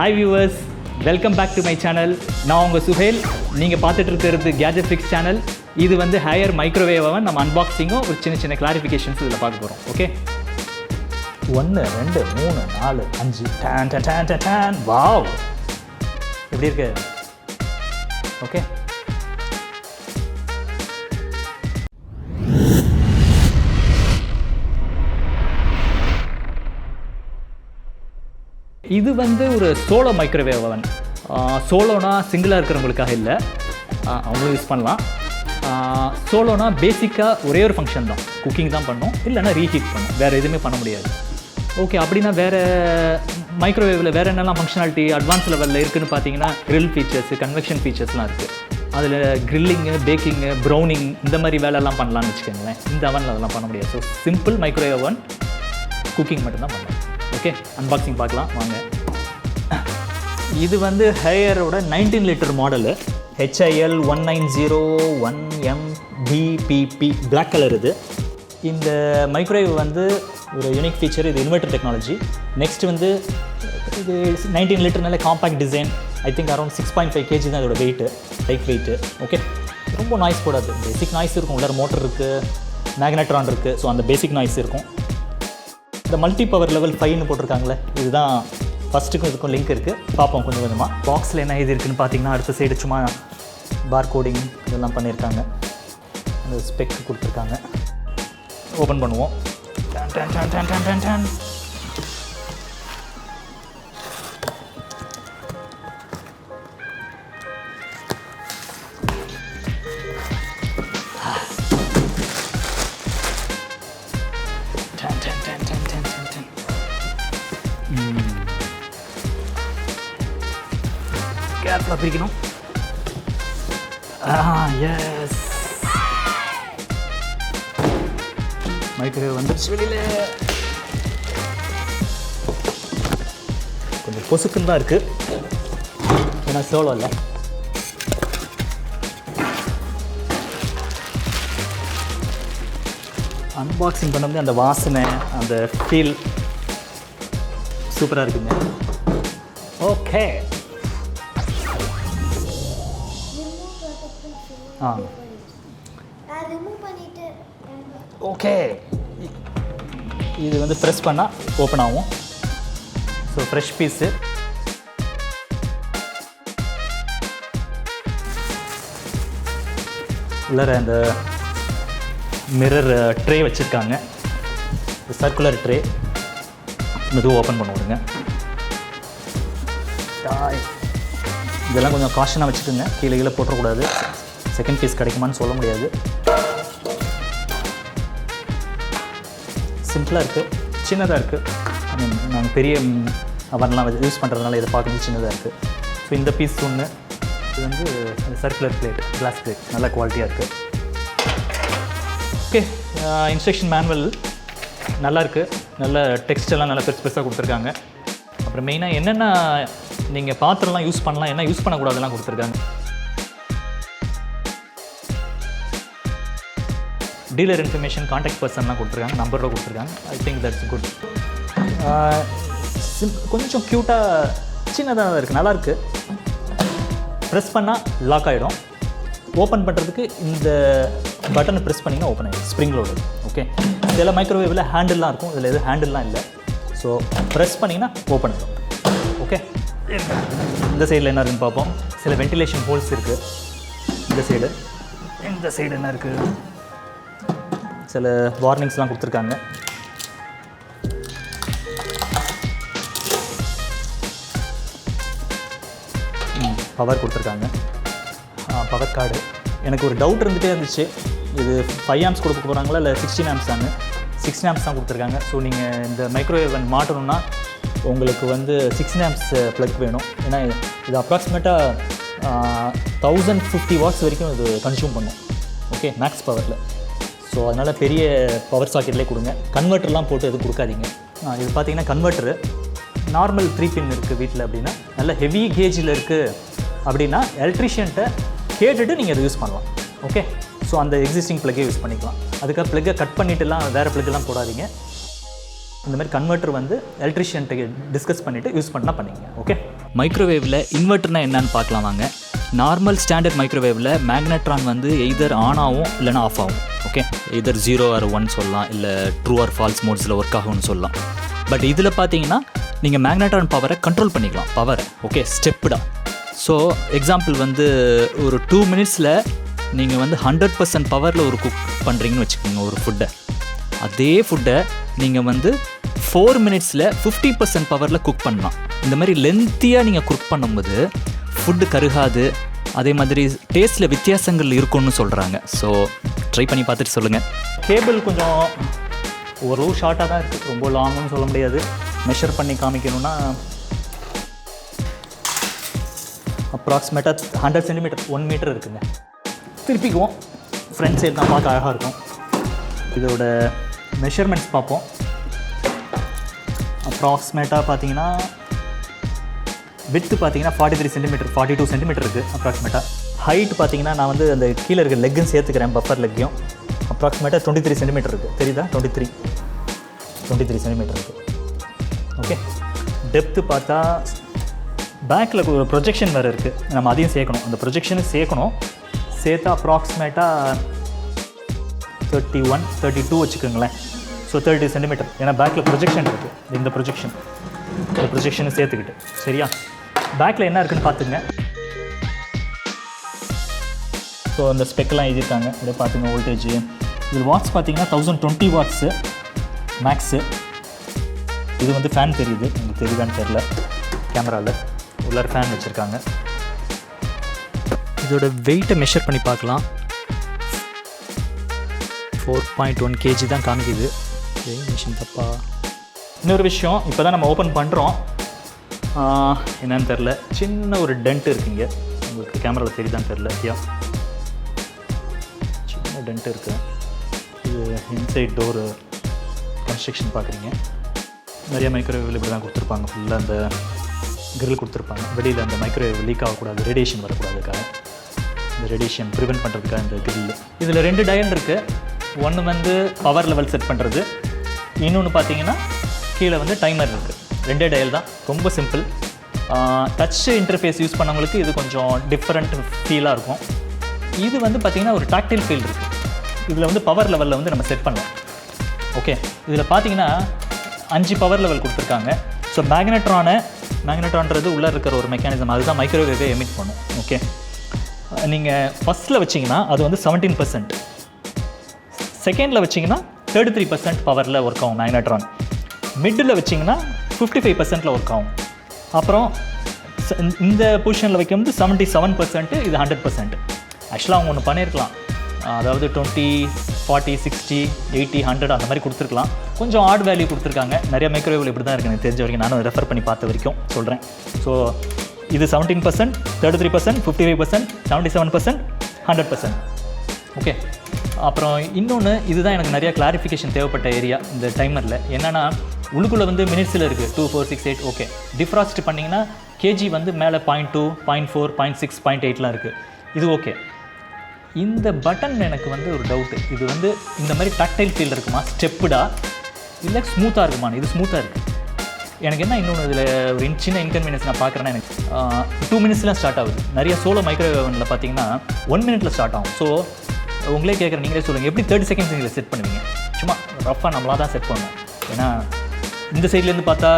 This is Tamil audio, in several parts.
Hi viewers, welcome back to my channel. நான் உங்கள் சுஹேல். நீங்கள் பார்த்துட்டு இருக்கிறது Gadget Fix channel. இது வந்து ஹையர் மைக்ரோவேவ் அவன். நம்ம அன்பாக்சிங்கும் ஒரு சின்ன கிளாரிஃபிகேஷன்ஸ் இதில் பார்க்க போகிறோம். ஓகே 1 2 3 4 5 டான் டான் டான் டான் டான். வாவ், எப்படி இருக்கு? ஓகே, இது வந்து ஒரு சோலோ மைக்ரோவேவ் அவன். சோலோனா சிங்கிளாக இருக்கிறவங்களுக்காக இல்லை, அவங்களும் யூஸ் பண்ணலாம். சோலோனா பேசிக்காக ஒரே ஒரு ஃபங்க்ஷன் தான், குக்கிங் தான் பண்ணணும், இல்லைனா ரீஹீட் பண்ணும், வேறு எதுவுமே பண்ண முடியாது. ஓகே, அப்படின்னா வேறு மைக்ரோவேவில் வேறு என்னெல்லாம் ஃபங்க்ஷனாலிட்டி அட்வான்ஸ் லெவலில் இருக்குதுன்னு பார்த்தீங்கன்னா கிரில் ஃபீச்சர்ஸு, கன்வெக்ஷன் ஃபீச்சர்ஸ்லாம் இருக்குது. அதில் கிரில்லிங்கு, பேக்கிங்கு, ப்ரௌனிங் இந்த மாதிரி வேலைலாம் பண்ணலான்னு வச்சுக்கோங்களேன். இந்த அவனில் அதெல்லாம் பண்ண முடியாது. So simple microwave oven, cooking மட்டும்தான் பண்ணலாம். ஓகே, அன்பாக்சிங் பார்க்கலாம் வாங்க. இது வந்து ஹையரோட 19 litre model, HIL 1901MBPP black colour. இந்த மைக்ரோவேவ் வந்து ஒரு யூனிக் ஃபீச்சர். இது இன்வெர்டர் டெக்னாலஜி. நெக்ஸ்ட் வந்து இது 19 லிட்டர்னால compact design. I think around 6.5 kg தான் இதோட வெயிட்டு, லைட் வெயிட்டு. ஓகே, ரொம்ப நாய்ஸ் போடாது. பேசிக் நாய்ஸ் இருக்கும், உள்ளே மோட்டர் இருக்குது, மேக்னட்ரான் இருக்குது. ஸோ அந்த பேசிக் நாய்ஸ் இருக்கும். இந்த மல்டி பவர் லெவல் 5ன்னு போட்டிருக்காங்களே, இதுதான் ஃபஸ்ட்டுக்கும் இதுக்கும் லிங்க் இருக்குது. பார்ப்போம் கொஞ்சம் கொஞ்சமாக. பாக்ஸில் என்ன இது இருக்குதுன்னு பார்த்தீங்கன்னா, அடுத்த சைடு சும்மா பார் கோடிங் இதெல்லாம் பண்ணியிருக்காங்க. அந்த ஸ்பெக் கொடுத்துருக்காங்க. ஓப்பன் பண்ணுவோம். Done done done done done done done. கேர்ஃபுல்லாக பிரிக்கணும். எஸ், மைக்ரோவேவ் வந்துருச்சு வெளியில். கொஞ்சம் பொசுக்குன்னு தான் இருக்குது, ஏன்னா சோலோ இல்லை. அன்பாக்சிங் பண்ணும்போது அந்த வாசனை, அந்த ஃபீல் சூப்பராக இருக்குங்க. ஓகே, ஓகே, இது வந்து ப்ரெஸ் பண்ணால் ஓப்பன் ஆகும். So fresh piece. உள்ளார அந்த மிரர் ட்ரே வச்சுருக்காங்க, சர்க்குலர் ட்ரே. மெதுவாக ஓப்பன் பண்ணுவோங்க. இதெல்லாம் கொஞ்சம் காஷனாக வச்சுக்கோங்க, கீழே போட்டக்கூடாது. செகண்ட் பீஸ் கிடைக்குமான்னு சொல்ல முடியாது. சிம்பிளாக இருக்குது, சின்னதாக இருக்குது. ஐ மீன் நாங்கள் பெரிய அவன்லாம் யூஸ் பண்ணுறதுனால இதை பார்க்குறது சின்னதாக இருக்குது. ஸோ இந்த பீஸ் ஒன்று. இது வந்து சர்க்குலர் பிளேட், கிளாஸ் பிளேட், நல்ல குவாலிட்டியாக இருக்குது. ஓகே, இன்ஸ்ட்ரக்ஷன் மேனுவல் நல்லாயிருக்கு. நல்ல டெக்ஸ்டெல்லாம் நல்லா பெருசாக கொடுத்துருக்காங்க. அப்புறம் மெயினாக என்னென்ன நீங்கள் பாத்திரம்லாம் யூஸ் பண்ணலாம், என்ன யூஸ் பண்ணக்கூடாதுலாம் கொடுத்துருக்காங்க. டீலர் இன்ஃபர்மேஷன், கான்டாக்ட் பர்சன்லாம் கொடுத்துருக்காங்க, நம்பரோட கொடுத்துருக்காங்க. I think that's good. கொஞ்சம் க்யூட்டாக சின்னதாக தான் இருக்குது, நல்லாயிருக்கு. ப்ரெஸ் பண்ணால் லாக் ஆகிடும். ஓப்பன் பண்ணுறதுக்கு இந்த பட்டனை ப்ரெஸ் பண்ணிங்கன்னா ஓப்பன் ஆகிடும், ஸ்ப்ரிங் லோடு. ஓகே, இதெல்லாம் மைக்ரோவேவில் ஹேண்டில்லாம் இருக்கும், இதில் எதுவும் ஹேண்டில்லாம் இல்லை. ஸோ ப்ரெஸ் பண்ணிங்கன்னா ஓப்பன் ஆகிடும். ஓகே, இந்த சைடில் என்ன இருக்குன்னு பார்ப்போம். சில வென்டிலேஷன் ஹோல்ஸ் இருக்குது இந்த சைடு. இந்த சைடு என்ன இருக்குது, சில வார்னிங்ஸ்லாம் கொடுத்துருக்காங்க. பவர் கொடுத்துருக்காங்க, பவர் கார்டு. எனக்கு ஒரு டவுட் இருந்துகிட்டே இருந்துச்சு, இது 5 amps கொடுக்க போகிறாங்களா இல்லை 16 amps தாங்க. 16 amps தான் கொடுத்துருக்காங்க. ஸோ நீங்கள் இந்த மைக்ரோவேவ் மாட்டணும்னா உங்களுக்கு வந்து 16 amps ப்ளக் வேணும். ஏன்னா இது அப்ராக்சிமேட்டாக 1050 watts வரைக்கும் இது கன்சியூம் பண்ணும். ஓகே, மேக்ஸ் பவரில். ஸோ அதனால் பெரிய பவர் சாக்கெட்லேயே கொடுங்க, கன்வெர்ட்டர்லாம் போட்டு எதுவும் கொடுக்காதீங்க. இது பார்த்தீங்கன்னா கன்வெர்ட்டரு நார்மல் 3 pin இருக்குது வீட்டில் அப்படின்னா, நல்ல ஹெவி கேஜில் இருக்குது அப்படின்னா எலக்ட்ரிஷியன்ட்ட கேட்டுட்டு நீங்கள் அதை யூஸ் பண்ணலாம். ஓகே, ஸோ அந்த எக்ஸிஸ்டிங் ப்ளக்கே யூஸ் பண்ணிக்கலாம். அதுக்காக ப்ளக்கை கட் பண்ணிட்டுலாம் வேறு ப்ளக்கெல்லாம் போடாதீங்க. இந்த மாதிரி கன்வெர்ட்டர் வந்து எலக்ட்ரிஷியன்ட்டு டிஸ்கஸ் பண்ணிவிட்டு யூஸ் பண்ணால் பண்ணிங்க. ஓகே, மைக்ரோவேவில் இன்வெர்ட்டர்னால் என்னன்னு பார்க்கலாம் வாங்க. நார்மல் ஸ்டாண்டர்ட் மைக்ரோவேவில் மேக்னட்ரான் வந்து எய்தர் ஆன் ஆகும் இல்லைனா ஆஃப் ஆகும். ஓகே, எய்தர் 0 or 1 சொல்லலாம், இல்லை ட்ரூ ஆர் ஃபால்ஸ் மோட்ஸில் ஒர்க் ஆகும்னு சொல்லலாம். பட் இதில் பார்த்தீங்கன்னா நீங்கள் மேக்னட்ரான் பவரை கண்ட்ரோல் பண்ணிக்கலாம், பவரை. ஓகே, ஸ்டெப்புடாக. ஸோ எக்ஸாம்பிள் வந்து ஒரு 2 minutesல நீங்கள் வந்து 100% பவரில் ஒரு குக் பண்ணுறீங்கன்னு வச்சுக்கோங்க ஒரு ஃபுட்டை. அதே ஃபுட்டை நீங்கள் வந்து 4 minutesல 50% பவரில் குக் பண்ணலாம். இந்த மாதிரி லென்த்தியாக நீங்கள் குக் பண்ணும்போது ஃபுட்டு கருகாது, அதே மாதிரி டேஸ்ட்டில் வித்தியாசங்கள் இருக்கும்னு சொல்கிறாங்க. ஸோ ட்ரை பண்ணி பார்த்துட்டு சொல்லுங்கள். கேபிள் கொஞ்சம் ஒரு ஷார்ட்டாக தான் இருக்குது, ரொம்ப லாங்குன்னு சொல்ல முடியாது. மெஷர் பண்ணி காமிக்கணும்னா அப்ராக்சிமேட்டாக 100 cm 1 மீட்டர் இருக்குங்க. திருப்பிக்குவோம். ஃப்ரண்ட் சைடு தான் பார்க்க அழகாக இருக்கும். இதோட மெஷர்மெண்ட்ஸ் பார்ப்போம். அப்ராக்சிமேட்டாக பார்த்தீங்கன்னா வித்து பார்த்தீங்கன்னா 43 cm 42 cm இருக்குது அப்ராக்சிமேட்டாக. ஹைட் பார்த்தீங்கன்னா நான் வந்து அந்த கீழே இருக்க லெக்கும் சேர்த்துக்கிறேன், பஃபர் லெக்கையும். அப்ராக்சிமேட்டாக 23 cm இருக்குது. தெரியுதா? 23 cm இருக்குது. ஓகே, டெப்த்து பார்த்தா பேக்கில் ஒரு ப்ரொஜெக்ஷன் வேறு இருக்குது, நம்ம அதையும் சேர்க்கணும். அந்த ப்ரொஜெக்ஷனும் சேர்த்தா அப்ராக்சிமேட்டாக 31 32 வச்சுக்கோங்களேன். So 30 cm. ஏன்னா பேக்கில் ப்ரொஜெக்ஷன் இருக்குது, இந்த ப்ரொஜெக்ஷனை சேர்த்துக்கிட்டு. சரியா? பேக்கில் என்ன இருக்குதுன்னு பார்த்துங்க. ஸோ அந்த ஸ்பெக்கெலாம் எழுதியிருக்காங்க, இதை பார்த்துங்க. வோல்டேஜ் இது வாட்ஸ் பார்த்தீங்கன்னா 1020 watts மேக்ஸு. இது வந்து ஃபேன் தெரியுது, உங்களுக்கு தெரியுதான்னு தெரில. கேமராவில் உள்ளார ஃபேன் வச்சுருக்காங்க. இதோட வெயிட்டை மெஷர் பண்ணி பார்க்கலாம். 4.1 kg தான் காமிக்குது. மிஷின் தப்பா? இன்னொரு விஷயம், இப்போ தான் நம்ம ஓப்பன் பண்ணுறோம், என்னன்னு தெரில. சின்ன ஒரு டென்ட் இருக்குங்க, உங்களுக்கு கேமராவில் தெரியுதான்னு தெரில. சின்ன டென்ட் இருக்குது. இது இன்சைட் டோரு கன்ஸ்ட்ரக்ஷன் பார்க்குறீங்க. நிறைய மைக்ரோவேவில் இப்படி தான் கொடுத்துருப்பாங்க. ஃபுல்லாக அந்த கிரில் கொடுத்துருப்பாங்க. வெளியில் அந்த மைக்ரோவேவ் லீக் ஆகக்கூடாது, ரேடியேஷன் வரக்கூடாதுக்காக, இந்த ரேடியேஷன் ப்ரிவென்ட் பண்ணுறதுக்காக இந்த கிரில். இதில் 2 டயல் இருக்குது. ஒன்று வந்து பவர் லெவல் செட் பண்ணுறது, இன்னொன்று பார்த்தீங்கன்னா கீழே வந்து டைமர் இருக்குது. 2 டயல் தான், ரொம்ப சிம்பிள். டச் இன்டர்ஃபேஸ் யூஸ் பண்ணவங்களுக்கு இது கொஞ்சம் டிஃப்ரெண்ட் ஃபீலாக இருக்கும். இது வந்து பார்த்திங்கன்னா ஒரு டாக்டைல் ஃபீல் இருக்குது. இதில் வந்து பவர் லெவலில் வந்து நம்ம செட் பண்ணலாம். ஓகே, இதில் பார்த்தீங்கன்னா 5 பவர் லெவல் கொடுத்துருக்காங்க. ஸோ மேக்னட்ரான்றது உள்ளே இருக்கிற ஒரு மெக்கானிசம், அதுதான் மைக்ரோவேவை எமிட் பண்ணும். ஓகே, நீங்கள் ஃபஸ்ட்டில் வச்சிங்கன்னா அது வந்து 17%, செகண்டில் வச்சிங்கன்னா 33% பவரில் ஒர்க் ஆகும் மேக்னட்ரான், மிட்டில் வச்சிங்கன்னா 55%ல் ஒர்க் ஆகும். அப்புறம் இந்த பொசிஷனில் வைக்கும்போது 77%, இது 100%. ஆக்சுவலாக அவங்க ஒன்று பண்ணியிருக்கலாம், அதாவது 20, 40, 60, 80, 100 அந்த மாதிரி கொடுத்துருக்கலாம். கொஞ்சம் ஆட் வேல்யூ கொடுத்துருக்காங்க. நிறைய மைக்ரோவேவில் இப்படி தான் இருக்குது எனக்கு தெரிஞ்ச வரைக்கும், நானும் ரெஃபர் பண்ணி பார்த்த வரைக்கும் சொல்கிறேன். ஸோ இது 17%, 33%, 55%, 77%, 100%. ஓகே, அப்புறம் இன்னொன்று, இதுதான் எனக்கு நிறைய கிளாரிஃபிகேஷன் தேவைப்பட்ட ஏரியா இந்த டைமரில். என்னென்னா உள்ளுக்குள்ளே வந்து மினிட்ஸில் இருக்குது 2, 4, 6, 8. ஓகே, டிஃப்ராஸ்ட் பண்ணிங்கன்னா கேஜி வந்து மேலே 0.2, 0.4, 0.6, 0.8லாம் இருக்குது. இது ஓகே. இந்த பட்டன் எனக்கு வந்து ஒரு டவுட்டு, இது வந்து இந்த மாதிரி டாக்டைல் ஃபீல் இருக்குமா, ஸ்டெப்புடா இல்லை ஸ்மூத்தாக இருக்குமா? இது ஸ்மூத்தாக இருக்குது. எனக்கு என்ன இன்னொன்று இதில் ஒரு சின்ன இன்கன்வீனியன்ஸ் நான் பார்க்குறேன்னா, எனக்கு 2 minutesலாம் ஸ்டார்ட் ஆகுது. நிறைய சோலோ மைக்ரோவேவனில் பார்த்தீங்கன்னா 1 minute ஸ்டார்ட் ஆகும். ஸோ உங்களே கேட்குறேன், நீங்களே சொல்லுங்கள், எப்படி 30 seconds நீங்கள் செட் பண்ணுவீங்க? சும்மா ரஃபாக நம்மளாக தான் செட் பண்ணணும். ஏன்னா இந்த சைட்லேருந்து பார்த்தா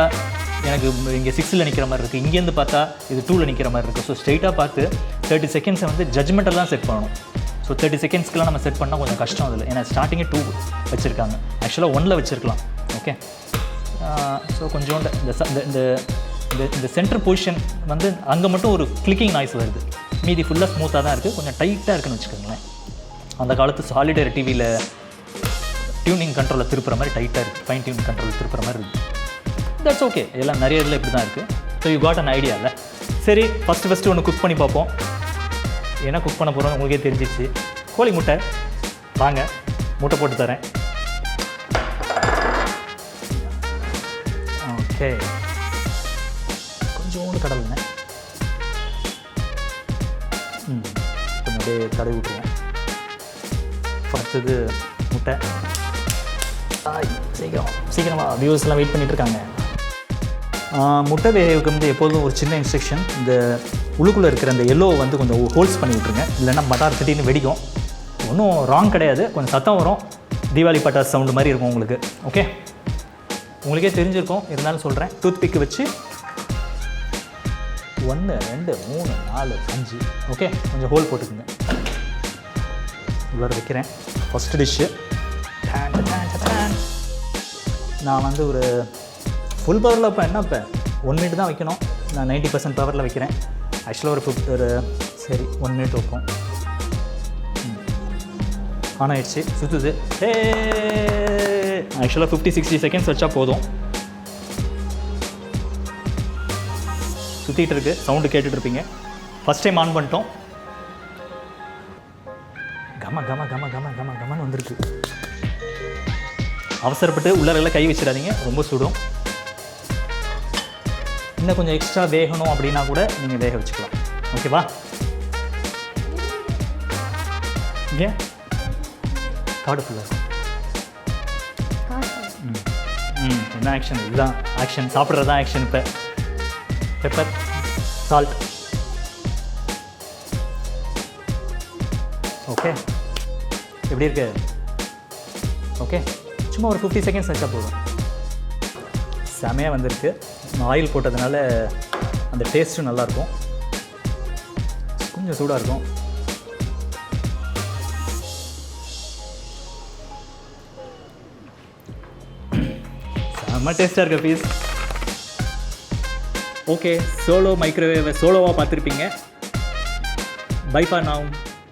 எனக்கு இங்கே 6ல் நிற்கிற மாதிரி இருக்குது, இங்கேருந்து பார்த்தா இது 2ல் நிற்கிற மாதிரி இருக்குது. ஸோ ஸ்ட்ரெயிட்டாக பார்த்து 30 seconds வந்து ஜட்ஜ்மெண்ட்டில் தான் செட் பண்ணணும். ஸோ 30 secondsக்குலாம் நம்ம செட் பண்ணால் கொஞ்சம் கஷ்டம் அதில். ஏன்னா ஸ்டார்டிங்கே 2 வச்சுருக்காங்க, ஆக்சுவலாக 1ல் வச்சுருக்கலாம். ஓகே, ஸோ கொஞ்சோண்டு இந்த சென்டர் பொசிஷன் வந்து அங்கே மட்டும் ஒரு கிளிக்கிங் நாய்ஸ் வருது, மீதி ஃபுல்லாக ஸ்மூத்தாக தான் இருக்குது. கொஞ்சம் டைட்டாக இருக்குன்னு வச்சுக்கோங்களேன். அந்த காலத்து சாலிடர் டிவியில் டியூனிங் கண்ட்ரோலில் திருப்புற மாதிரி டைட்டாக இருக்குது, ஃபைன் டியூனிங் கண்ட்ரோலில் திருப்புற மாதிரி இருக்குது. தட்ஸ் ஓகே, எல்லாம் நிறைய இதில் இப்படி தான் இருக்குது. So you got an idea இல்லை? சரி, ஃபஸ்ட்டு ஒன்று குக் பண்ணி பார்ப்போம். என்ன குக் பண்ண போகிறோம் உங்களுக்கே தெரிஞ்சிச்சு. கோழி முட்டை, வாங்க முட்டை போட்டு தரேன். ஓகே, கொஞ்சோண்டு கடலைங்க, கொஞ்சம் அப்படியே தடவி விட்டுருவோம். அடுத்தது முட்டை, சீக்கிரமா வியூவர்ஸ்லாம் வெயிட் பண்ணிட்டு இருக்காங்க. முட்டை வேகவுக்கு வந்து எப்போதும் ஒரு சின்ன இன்ஸ்ட்ரக்ஷன், இந்த உள்ளுக்குள்ளே இருக்கிற அந்த எல்லோவை வந்து கொஞ்சம் ஹோல்ஸ் பண்ணி விட்ருங்க, இல்லைன்னா பட்டார் திடீர்னு வெடிக்கும். ஒன்றும் ராங் கிடையாது, கொஞ்சம் சத்தம் வரும், தீபாவளி பட்டாஸ் சவுண்டு மாதிரி இருக்கும் உங்களுக்கு. ஓகே, உங்களுக்கே தெரிஞ்சிருக்கும், இருந்தாலும் சொல்கிறேன். டூத் பிக்கு வச்சு 1 2 3 4 5 ஓகே, கொஞ்சம் ஹோல் போட்டுக்குங்க. உள்ளே வைக்கிறேன். ஃபஸ்ட்டு டிஷ்ஷு நான் வந்து ஒரு ஃபுல் பவரில் இப்போ என்ன இப்போ 1 மினிட் தான் வைக்கணும். நான் 90% பவரில் வைக்கிறேன். ஆக்சுவலாக ஒரு சரி 1 மினிட் வைப்போம். ஆன் ஆகிடுச்சு, சுற்றுது. ஆக்சுவலாக 50-60 செகண்ட்ஸ் வச்சா போதும். சுற்றிட்டு இருக்கு, சவுண்டு கேட்டுட்ருப்பீங்க. ஃபஸ்ட் டைம் ஆன் பண்ணிட்டோம். கம கம கம கம கம கமன்னு வந்துருக்கு. அவசரப்பட்டு உள்ளாரெல்லாம் கை வச்சிடாதீங்க, ரொம்ப சுடும். இன்னும் கொஞ்சம் எக்ஸ்ட்ரா வேகணும் அப்படின்னா கூட நீங்கள் வேக வச்சுக்கலாம். ஓகேவா? இங்கே காடு ஃபுல்லாக இருக்கும். என்ன ஆக்ஷன்? இதுதான் ஆக்ஷன், சாப்பிட்றது தான் ஆக்ஷன். இப்போ பெப்பர், சால்ட். ஓகே, எப்படி இருக்கு? ஓகே, சும்மா ஒரு 50 செகண்ட்ஸ் வச்சா போதும். செமையாக வந்திருக்கு. ஆயில் போட்டதுனால அந்த டேஸ்ட்டும் நல்லாயிருக்கும். கொஞ்சம் சூடாக இருக்கும். செம்ம டேஸ்ட்டாக இருக்க பீஸ். ஓகே, சோலோ மைக்ரோவேவை சோலோவாக பார்த்துருப்பீங்க. Bye for now.